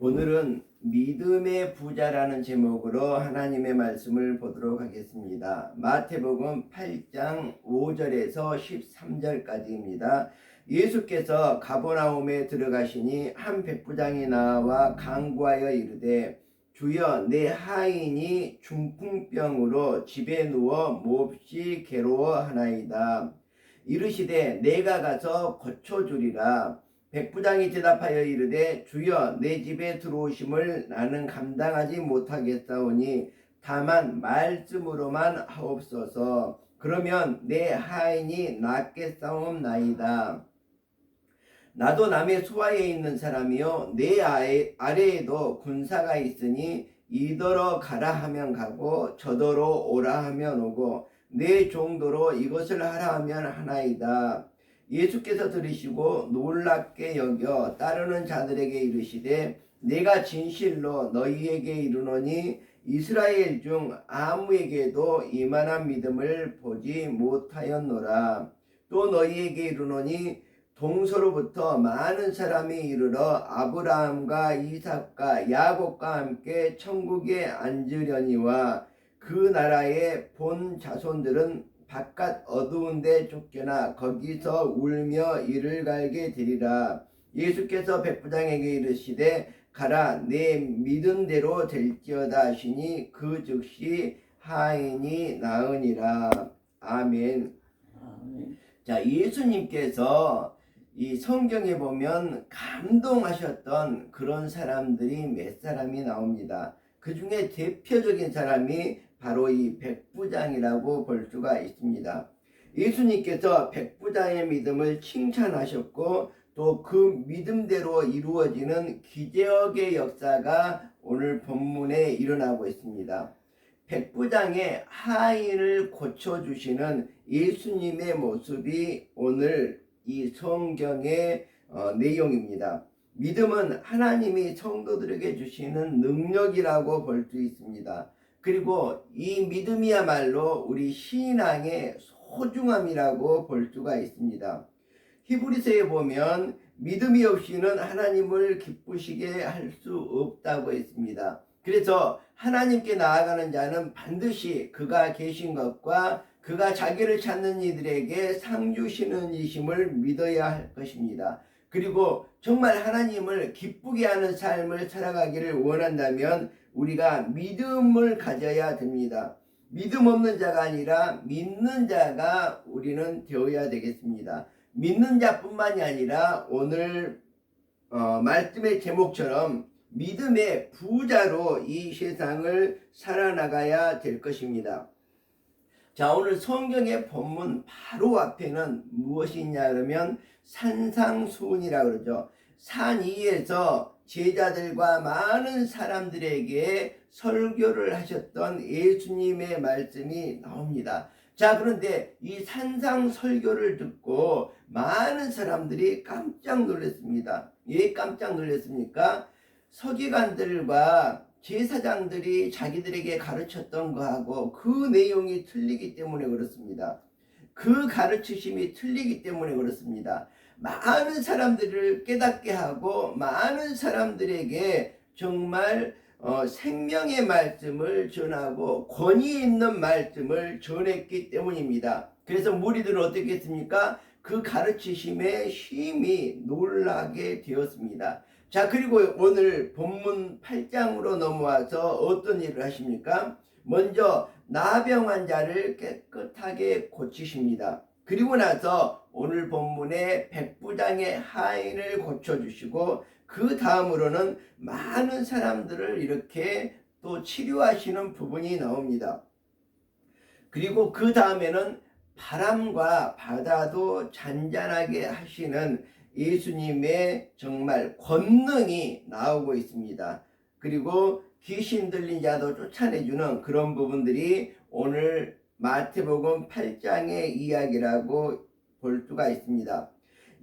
오늘은 믿음의 부자라는 제목으로 하나님의 말씀을 보도록 하겠습니다. 마태복음 8장 5절에서 13절까지입니다. 예수께서 가버나움에 들어가시니 한 백부장이 나와 간구하여 이르되 주여 내 하인이 중풍병으로 집에 누워 몹시 괴로워하나이다. 이르시되 내가 가서 고쳐주리라. 백부장이 대답하여 이르되 주여 내 집에 들어오심을 나는 감당하지 못하겠사오니 다만 말씀으로만 하옵소서. 그러면 내 하인이 낫겠사옵나이다. 나도 남의 수하에 있는 사람이요 내 아래에도 군사가 있으니 이더러 가라 하면 가고 저더러 오라 하면 오고 내 종도로 이것을 하라 하면 하나이다. 예수께서 들으시고 놀랍게 여겨 따르는 자들에게 이르시되 내가 진실로 너희에게 이르노니 이스라엘 중 아무에게도 이만한 믿음을 보지 못하였노라. 또 너희에게 이르노니 동서로부터 많은 사람이 이르러 아브라함과 이삭과 야곱과 함께 천국에 앉으려니와 그 나라의 본 자손들은 바깥 어두운 데 쫓겨나 거기서 울며 이를 갈게 되리라. 예수께서 백부장에게 이르시되 가라 내 믿은 대로 될지어다 하시니 그 즉시 하인이 나으니라. 아멘. 자, 예수님께서 이 성경에 보면 감동하셨던 그런 사람들이 몇 사람이 나옵니다. 그 중에 대표적인 사람이 바로 이 백부장이라고 볼 수가 있습니다. 예수님께서 백부장의 믿음을 칭찬하셨고 또 그 믿음대로 이루어지는 기적의 역사가 오늘 본문에 일어나고 있습니다. 백부장의 하인을 고쳐주시는 예수님의 모습이 오늘 이 성경의 내용입니다. 믿음은 하나님이 성도들에게 주시는 능력이라고 볼 수 있습니다. 그리고 이 믿음이야말로 우리 신앙의 소중함이라고 볼 수가 있습니다. 히브리서에 보면 믿음이 없이는 하나님을 기쁘시게 할 수 없다고 했습니다. 그래서 하나님께 나아가는 자는 반드시 그가 계신 것과 그가 자기를 찾는 이들에게 상 주시는 이심을 믿어야 할 것입니다. 그리고 정말 하나님을 기쁘게 하는 삶을 살아가기를 원한다면 우리가 믿음을 가져야 됩니다. 믿음 없는 자가 아니라 믿는 자가 우리는 되어야 되겠습니다. 믿는 자뿐만이 아니라 오늘 말씀의 제목처럼 믿음의 부자로 이 세상을 살아나가야 될 것입니다. 자, 오늘 성경의 본문 바로 앞에는 무엇이 있냐 그러면 산상수훈이라 그러죠. 산 위에서 제자들과 많은 사람들에게 설교를 하셨던 예수님의 말씀이 나옵니다. 자, 그런데 이 산상 설교를 듣고 많은 사람들이 깜짝 놀랐습니다. 왜 깜짝 놀랐습니까? 서기관들과 제사장들이 자기들에게 가르쳤던 거하고 그 내용이 틀리기 때문에 그렇습니다. 그 가르치심이 틀리기 때문에 그렇습니다. 많은 사람들을 깨닫게 하고 많은 사람들에게 정말 생명의 말씀을 전하고 권위 있는 말씀을 전했기 때문입니다. 그래서 무리들은 어떻게 했습니까? 그 가르치심에 심히 놀라게 되었습니다. 자, 그리고 오늘 본문 8장으로 넘어와서 어떤 일을 하십니까? 먼저 나병 환자를 깨끗하게 고치십니다. 그리고 나서 오늘 본문에 백부장의 하인을 고쳐주시고 그 다음으로는 많은 사람들을 이렇게 또 치료하시는 부분이 나옵니다. 그리고 그 다음에는 바람과 바다도 잔잔하게 하시는 예수님의 정말 권능이 나오고 있습니다. 그리고 귀신 들린 자도 쫓아내주는 그런 부분들이 오늘 마태복음 8장의 이야기라고 볼 수가 있습니다.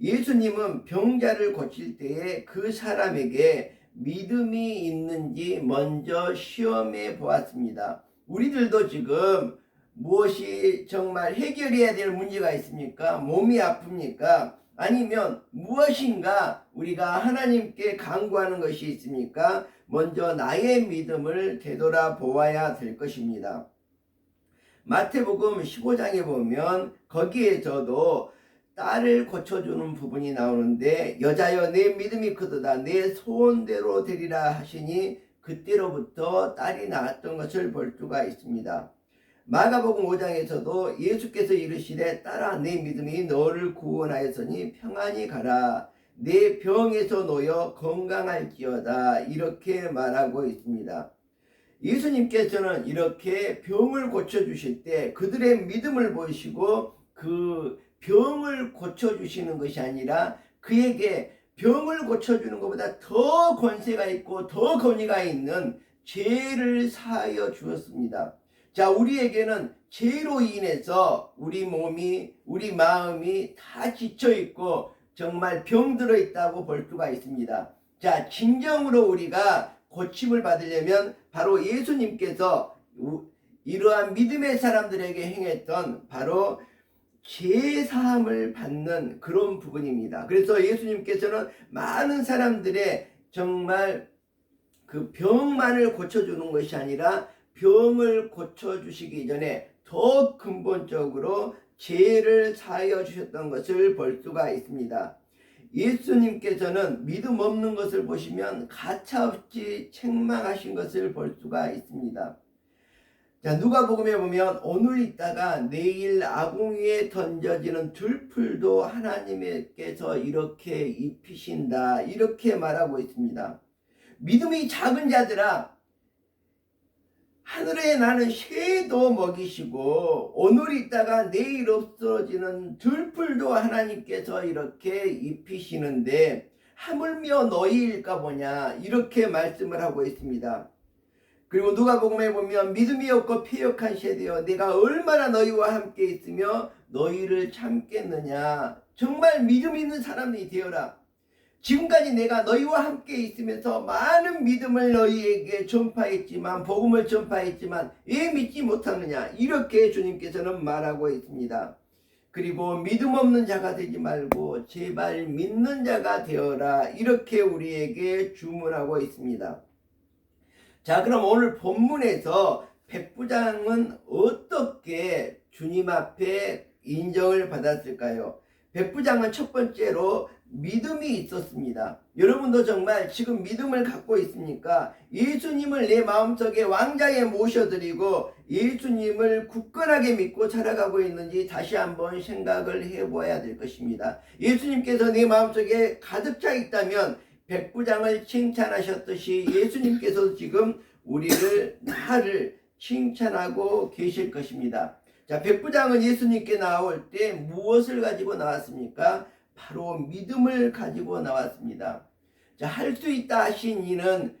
예수님은 병자를 고칠 때에 그 사람에게 믿음이 있는지 먼저 시험해 보았습니다. 우리들도 지금 무엇이 정말 해결해야 될 문제가 있습니까? 몸이 아픕니까? 아니면 무엇인가 우리가 하나님께 간구하는 것이 있습니까? 먼저 나의 믿음을 되돌아보아야 될 것입니다. 마태복음 15장에 보면 거기에서도 딸을 고쳐주는 부분이 나오는데 여자여 내 믿음이 크도다 내 소원대로 되리라 하시니 그때로부터 딸이 낳았던 것을 볼 수가 있습니다. 마가복음 5장에서도 예수께서 이르시되 딸아 내 믿음이 너를 구원하였으니 평안히 가라 내 병에서 놓여 건강할지어다 이렇게 말하고 있습니다. 예수님께서는 이렇게 병을 고쳐주실 때 그들의 믿음을 보시고 그 병을 고쳐주시는 것이 아니라 그에게 병을 고쳐주는 것보다 더 권세가 있고 더 권위가 있는 죄를 사하여 주었습니다. 자, 우리에게는 죄로 인해서 우리 몸이 우리 마음이 다 지쳐있고 정말 병들어 있다고 볼 수가 있습니다. 자, 진정으로 우리가 고침을 받으려면 바로 예수님께서 이러한 믿음의 사람들에게 행했던 바로 죄사함을 받는 그런 부분입니다. 그래서 예수님께서는 많은 사람들의 정말 그 병만을 고쳐주는 것이 아니라 병을 고쳐주시기 전에 더 근본적으로 죄를 사하여 주셨던 것을 볼 수가 있습니다. 예수님께서는 믿음 없는 것을 보시면 가차없이 책망하신 것을 볼 수가 있습니다. 자, 누가복음에 보면 오늘 있다가 내일 아궁이에 던져지는 들풀도 하나님께서 이렇게 입히신다 이렇게 말하고 있습니다. 믿음이 작은 자들아 하늘에 나는 새도 먹이시고 오늘 있다가 내일 없어지는 들풀도 하나님께서 이렇게 입히시는데 하물며 너희일까 보냐 이렇게 말씀을 하고 있습니다. 그리고 누가복음에 보면 믿음이 없고 패역한 세대여 내가 얼마나 너희와 함께 있으며 너희를 참겠느냐. 정말 믿음 있는 사람이 되어라. 지금까지 내가 너희와 함께 있으면서 많은 믿음을 너희에게 전파했지만 복음을 전파했지만 왜 믿지 못하느냐 이렇게 주님께서는 말하고 있습니다. 그리고 믿음 없는 자가 되지 말고 제발 믿는 자가 되어라 이렇게 우리에게 주문하고 있습니다. 자, 그럼 오늘 본문에서 백부장은 어떻게 주님 앞에 인정을 받았을까요? 백부장은 첫 번째로 믿음이 있었습니다. 여러분도 정말 지금 믿음을 갖고 있습니까? 예수님을 내 마음속에 왕자에 모셔드리고 예수님을 굳건하게 믿고 살아가고 있는지 다시 한번 생각을 해보아야 될 것입니다. 예수님께서 내 마음속에 가득 차 있다면 백부장을 칭찬하셨듯이 예수님께서 지금 나를 칭찬하고 계실 것입니다. 자, 백부장은 예수님께 나올 때 무엇을 가지고 나왔습니까? 바로 믿음을 가지고 나왔습니다. 자, 할 수 있다 하신 이는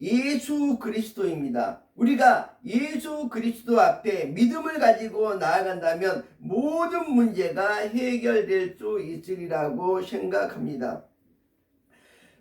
예수 그리스도입니다. 우리가 예수 그리스도 앞에 믿음을 가지고 나아간다면 모든 문제가 해결될 수 있으리라고 생각합니다.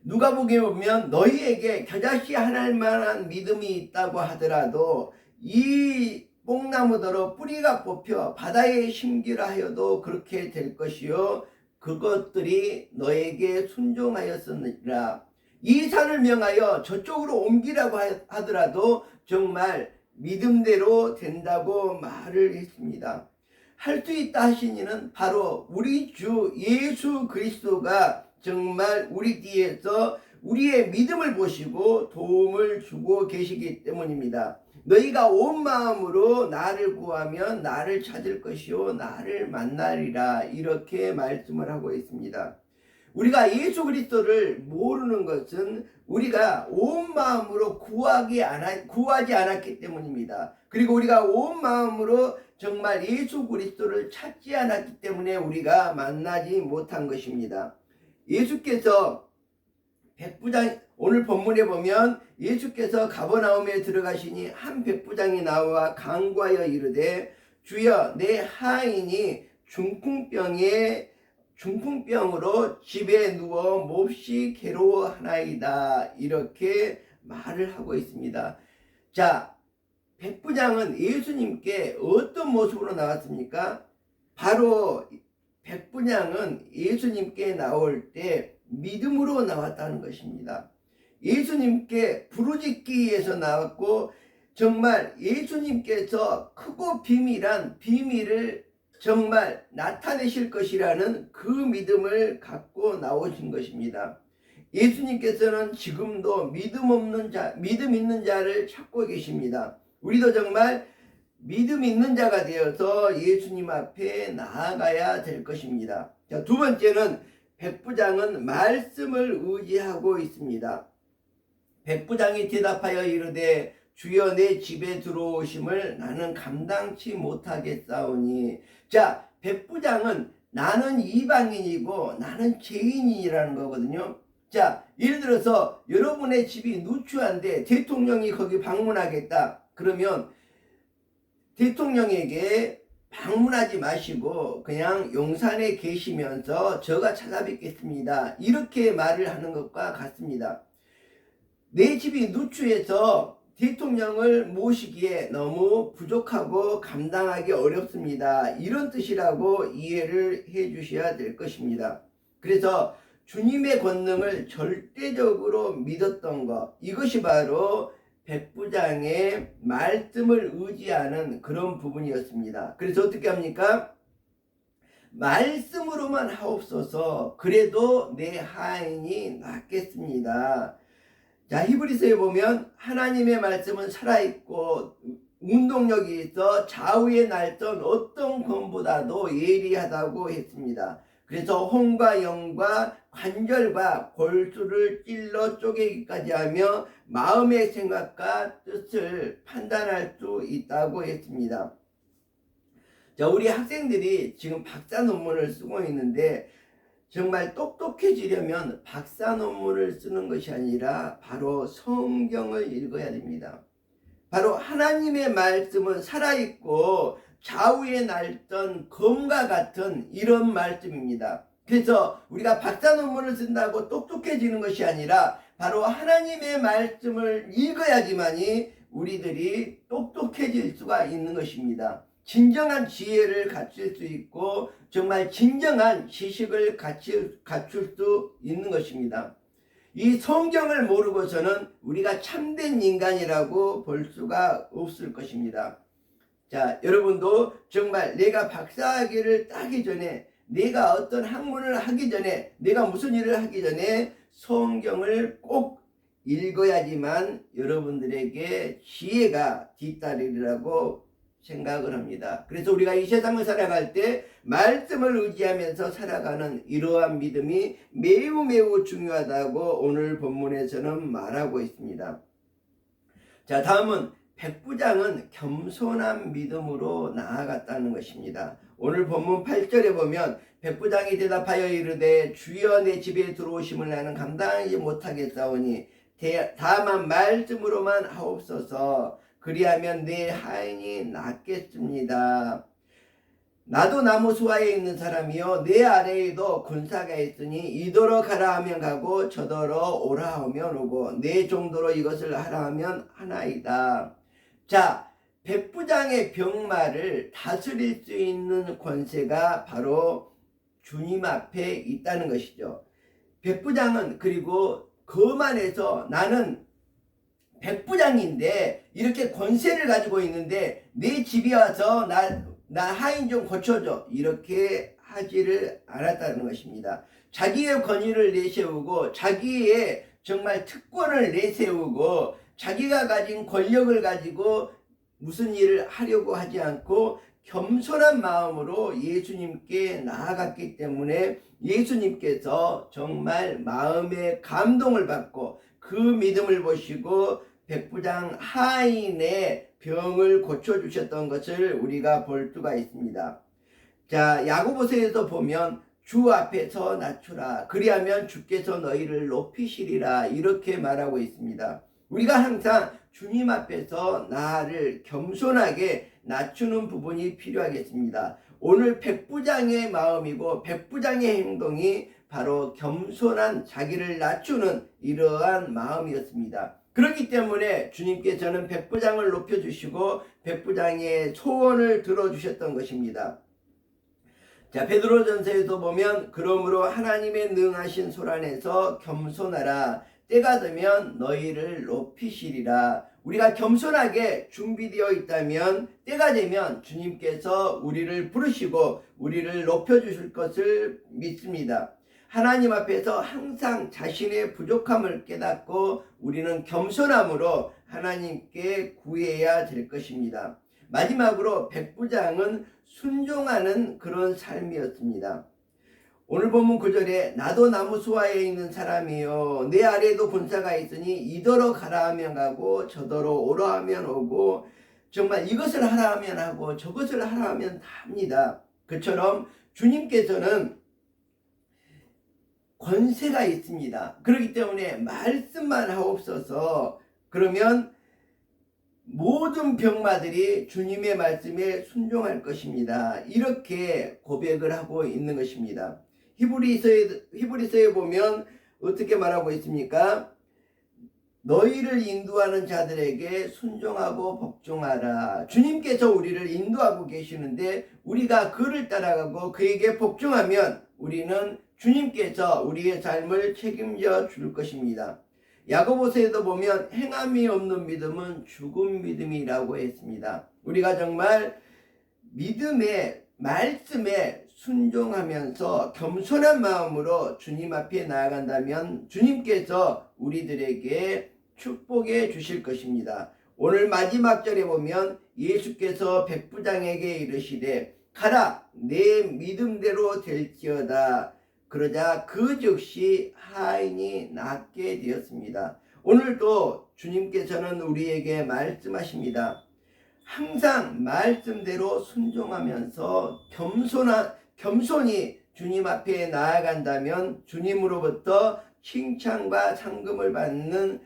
누가복음에 보면 너희에게 겨자씨 하나일 만한 믿음이 있다고 하더라도 이 뽕나무더러 뿌리가 뽑혀 바다에 심기라 하여도 그렇게 될 것이요 그것들이 너에게 순종하였으니라. 이 산을 명하여 저쪽으로 옮기라고 하더라도 정말 믿음대로 된다고 말을 했습니다. 할 수 있다 하신 이는 바로 우리 주 예수 그리스도가 정말 우리 뒤에서 우리의 믿음을 보시고 도움을 주고 계시기 때문입니다. 너희가 온 마음으로 나를 구하면 나를 찾을 것이요 나를 만나리라 이렇게 말씀을 하고 있습니다. 우리가 예수 그리스도를 모르는 것은 우리가 온 마음으로 구하지 않았기 때문입니다. 그리고 우리가 온 마음으로 정말 예수 그리스도를 찾지 않았기 때문에 우리가 만나지 못한 것입니다. 예수께서 백부장 오늘 본문에 보면 예수께서 가버나움에 들어가시니 한 백부장이 나와 간구하여 이르되 주여 내 하인이 중풍병으로 집에 누워 몹시 괴로워하나이다 이렇게 말을 하고 있습니다. 자, 백부장은 예수님께 어떤 모습으로 나왔습니까? 바로 백부장은 예수님께 나올 때 믿음으로 나왔다는 것입니다. 예수님께 부르짖기에서 나왔고 정말 예수님께서 크고 비밀한 비밀을 정말 나타내실 것이라는 그 믿음을 갖고 나오신 것입니다. 예수님께서는 지금도 믿음 있는 자를 찾고 계십니다. 우리도 정말 믿음 있는 자가 되어서 예수님 앞에 나아가야 될 것입니다. 자, 두 번째는 백부장은 말씀을 의지하고 있습니다. 백부장이 대답하여 이르되 주여 내 집에 들어오심을 나는 감당치 못하겠사오니. 자, 백부장은 나는 이방인이고 나는 죄인이라는 거거든요. 자, 예를 들어서 여러분의 집이 누추한데 대통령이 거기 방문하겠다. 그러면 대통령에게 방문하지 마시고 그냥 용산에 계시면서 저가 찾아뵙겠습니다. 이렇게 말을 하는 것과 같습니다. 내 집이 누추해서 대통령을 모시기에 너무 부족하고 감당하기 어렵습니다. 이런 뜻이라고 이해를 해 주셔야 될 것입니다. 그래서 주님의 권능을 절대적으로 믿었던 것, 이것이 바로 백부장의 말씀을 의지하는 그런 부분이었습니다. 그래서 어떻게 합니까? 말씀으로만 하옵소서 그래도 내 하인이 낫겠습니다. 자, 히브리서에 보면 하나님의 말씀은 살아있고 운동력이 있어 좌우에 날던 어떤 검보다도 예리하다고 했습니다. 그래서 혼과 영과 관절과 골수를 찔러 쪼개기까지 하며 마음의 생각과 뜻을 판단할 수 있다고 했습니다. 자, 우리 학생들이 지금 박사 논문을 쓰고 있는데 정말 똑똑해지려면 박사 논문을 쓰는 것이 아니라 바로 성경을 읽어야 됩니다. 바로 하나님의 말씀은 살아있고 좌우에 날던 검과 같은 이런 말씀입니다. 그래서 우리가 박사 논문을 쓴다고 똑똑해지는 것이 아니라 바로 하나님의 말씀을 읽어야지만이 우리들이 똑똑해질 수가 있는 것입니다. 진정한 지혜를 갖출 수 있고 정말 진정한 지식을 갖출 수 있는 것입니다. 이 성경을 모르고서는 우리가 참된 인간이라고 볼 수가 없을 것입니다. 자, 여러분도 정말 내가 박사학위를 따기 전에, 내가 어떤 학문을 하기 전에, 내가 무슨 일을 하기 전에 성경을 꼭 읽어야지만 여러분들에게 지혜가 뒤따르리라고 생각을 합니다. 그래서 우리가 이 세상을 살아갈 때 말씀을 의지하면서 살아가는 이러한 믿음이 매우 매우 중요하다고 오늘 본문에서는 말하고 있습니다. 자, 다음은 백부장은 겸손한 믿음으로 나아갔다는 것입니다. 오늘 본문 8절에 보면 백부장이 대답하여 이르되 주여 내 집에 들어오심을 나는 감당하지 못하겠사오니 다만 말씀으로만 하옵소서 그리하면 내 하인이 낫겠습니다. 나도 나무 수하에 있는 사람이요 내 아래에도 군사가 있으니 이더러 가라 하면 가고 저더러 오라 하면 오고 내 정도로 이것을 하라 하면 하나이다. 자, 백부장의 병마를 다스릴 수 있는 권세가 바로 주님 앞에 있다는 것이죠. 백부장은 그리고 거만해서 나는 백부장인데 이렇게 권세를 가지고 있는데 내 집에 와서 나 하인 좀 고쳐줘 이렇게 하지를 않았다는 것입니다. 자기의 권위를 내세우고 자기의 정말 특권을 내세우고 자기가 가진 권력을 가지고 무슨 일을 하려고 하지 않고 겸손한 마음으로 예수님께 나아갔기 때문에 예수님께서 정말 마음의 감동을 받고 그 믿음을 보시고 백부장 하인의 병을 고쳐주셨던 것을 우리가 볼 수가 있습니다. 자, 야고보서에서 보면 주 앞에서 낮추라 그리하면 주께서 너희를 높이시리라 이렇게 말하고 있습니다. 우리가 항상 주님 앞에서 나를 겸손하게 낮추는 부분이 필요하겠습니다. 오늘 백부장의 마음이고 백부장의 행동이 바로 겸손한 자기를 낮추는 이러한 마음이었습니다. 그렇기 때문에 주님께서는 백부장을 높여주시고 백부장의 소원을 들어주셨던 것입니다. 자, 베드로전서에도 보면 그러므로 하나님의 능하신 손 안에서 겸손하라. 때가 되면 너희를 높이시리라. 우리가 겸손하게 준비되어 있다면 때가 되면 주님께서 우리를 부르시고 우리를 높여주실 것을 믿습니다. 하나님 앞에서 항상 자신의 부족함을 깨닫고 우리는 겸손함으로 하나님께 구해야 될 것입니다. 마지막으로 백부장은 순종하는 그런 삶이었습니다. 오늘 본문 9절에 나도 나무 수하에 있는 사람이요 내 아래에도 군사가 있으니 이더러 가라 하면 가고 저더러 오라 하면 오고 정말 이것을 하라 하면 하고 저것을 하라 하면 다 합니다. 그처럼 주님께서는 권세가 있습니다. 그렇기 때문에 말씀만 하옵소서. 그러면 모든 병마들이 주님의 말씀에 순종할 것입니다. 이렇게 고백을 하고 있는 것입니다. 히브리서에 보면 어떻게 말하고 있습니까? 너희를 인도하는 자들에게 순종하고 복종하라. 주님께서 우리를 인도하고 계시는데 우리가 그를 따라가고 그에게 복종하면 우리는 주님께서 우리의 삶을 책임져 줄 것입니다. 야고보서에도 보면 행함이 없는 믿음은 죽은 믿음이라고 했습니다. 우리가 정말 믿음의 말씀에 순종하면서 겸손한 마음으로 주님 앞에 나아간다면 주님께서 우리들에게 축복해 주실 것입니다. 오늘 마지막 절에 보면 예수께서 백부장에게 이르시되 가라 내 믿음대로 될지어다. 그러자 그 즉시 하인이 낫게 되었습니다. 오늘도 주님께서는 우리에게 말씀하십니다. 항상 말씀대로 순종하면서 겸손히 주님 앞에 나아간다면 주님으로부터 칭찬과 상금을 받는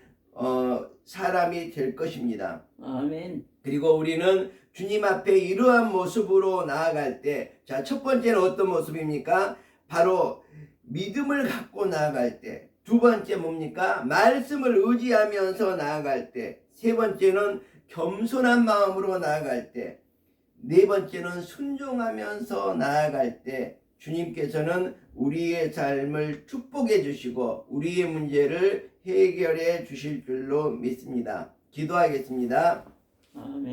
사람이 될 것입니다. 아멘. 그리고 우리는 주님 앞에 이러한 모습으로 나아갈 때, 자, 첫 번째는 어떤 모습입니까? 바로 믿음을 갖고 나아갈 때. 두 번째 뭡니까? 말씀을 의지하면서 나아갈 때. 세 번째는 겸손한 마음으로 나아갈 때. 네 번째는 순종하면서 나아갈 때 주님께서는 우리의 삶을 축복해 주시고 우리의 문제를 해결해 주실 줄로 믿습니다. 기도하겠습니다. 아멘.